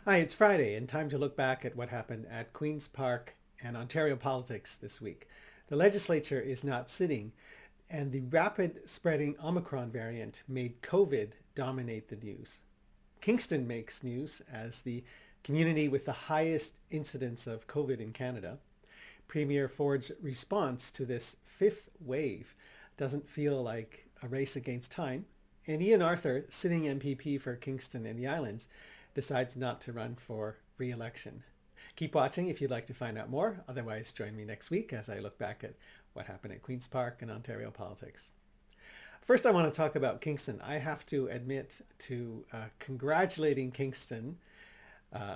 Hi, it's Friday and time to look back at what happened at Queen's Park and Ontario politics this week. The legislature is not sitting, and the rapid spreading Omicron variant made COVID dominate the news. Kingston makes news as the community with the highest incidence of COVID in Canada. Premier Ford's response to this fifth wave doesn't feel like a race against time. And Ian Arthur, sitting MPP for Kingston and the Islands, decides not to run for re-election. Keep watching if you'd like to find out more. Otherwise, join me next week as I look back at what happened at Queen's Park and Ontario politics. First, I want to talk about Kingston. I have to admit to congratulating Kingston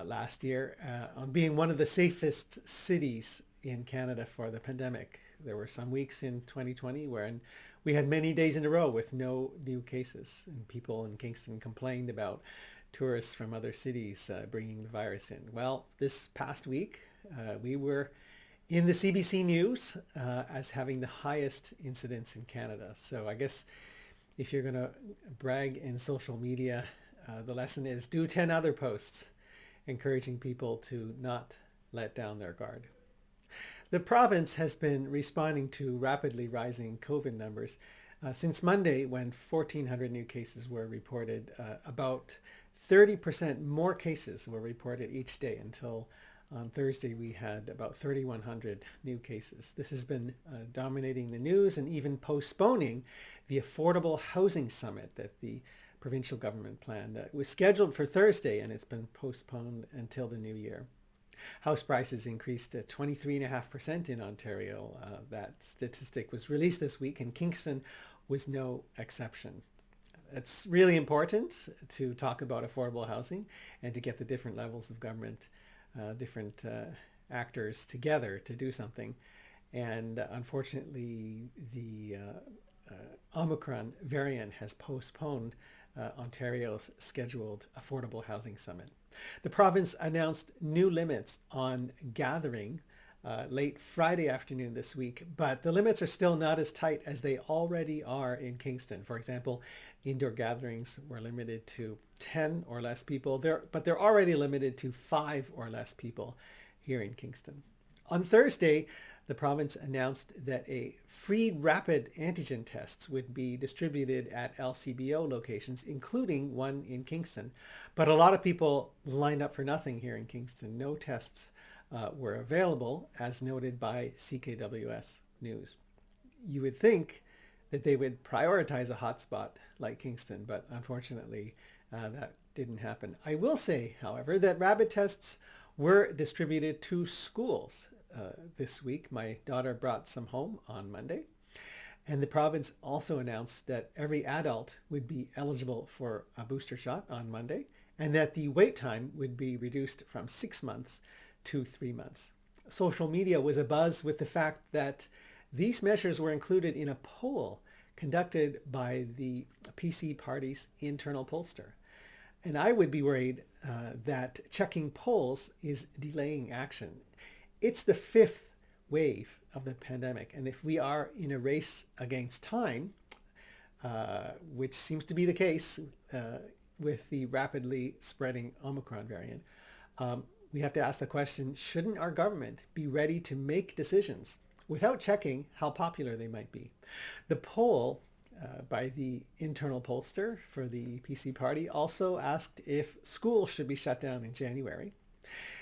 last year on being one of the safest cities in Canada for the pandemic. There were some weeks in 2020 where we had many days in a row with no new cases, and people in Kingston complained about tourists from other cities bringing the virus in. Well, this past week, we were in the CBC News as having the highest incidence in Canada. So I guess if you're going to brag in social media, the lesson is do 10 other posts encouraging people to not let down their guard. The province has been responding to rapidly rising COVID numbers. Since Monday, when 1,400 new cases were reported, about 30% more cases were reported each day until on Thursday we had about 3,100 new cases. This has been dominating the news and even postponing the Affordable Housing Summit that the provincial government planned. It was scheduled for Thursday and it's been postponed until the new year. House prices increased to 23.5% in Ontario. That statistic was released this week, and Kingston was no exception. It's really important to talk about affordable housing and to get the different levels of government, different actors together to do something. And unfortunately, the Omicron variant has postponed Ontario's scheduled Affordable Housing Summit. The province announced new limits on gathering late Friday afternoon this week, but the limits are still not as tight as they already are in Kingston. For example, indoor gatherings were limited to 10 or less people, but they're already limited to 5 or less people here in Kingston. On Thursday, the province announced that a free rapid antigen tests would be distributed at LCBO locations, including one in Kingston. But a lot of people lined up for nothing here in Kingston. No tests were available, as noted by CKWS News. You would think that they would prioritize a hotspot like Kingston, but unfortunately that didn't happen. I will say, however, that rapid tests were distributed to schools this week. My daughter brought some home on Monday. And the province also announced that every adult would be eligible for a booster shot on Monday, and that the wait time would be reduced from 6 months to 3 months. Social media was abuzz with the fact that these measures were included in a poll conducted by the PC party's internal pollster. And I would be worried that checking polls is delaying action. It's the fifth wave of the pandemic, and if we are in a race against time, which seems to be the case with the rapidly spreading Omicron variant, we have to ask the question, shouldn't our government be ready to make decisions without checking how popular they might be? The poll by the internal pollster for the PC party also asked if schools should be shut down in January.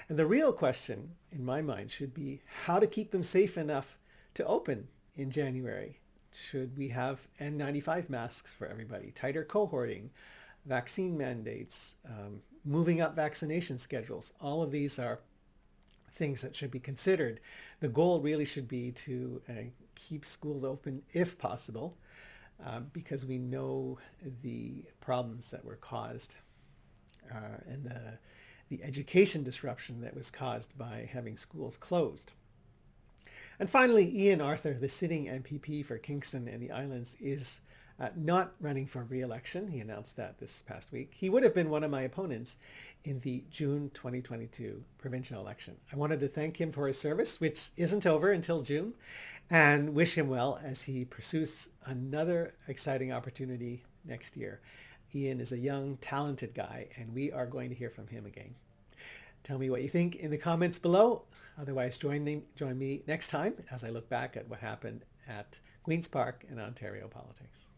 And the real question, in my mind, should be how to keep them safe enough to open in January. Should we have N95 masks for everybody, tighter cohorting, vaccine mandates, moving up vaccination schedules? All of these are things that should be considered. The goal really should be to keep schools open if possible, because we know the problems that were caused and the education disruption that was caused by having schools closed. And finally, Ian Arthur, the sitting MPP for Kingston and the Islands, is not running for re-election. He announced that this past week. He would have been one of my opponents in the June 2022 provincial election. I wanted to thank him for his service, which isn't over until June, and wish him well as he pursues another exciting opportunity next year. Ian is a young, talented guy, and we are going to hear from him again. Tell me what you think in the comments below. Otherwise, join me next time as I look back at what happened at Queen's Park in Ontario politics.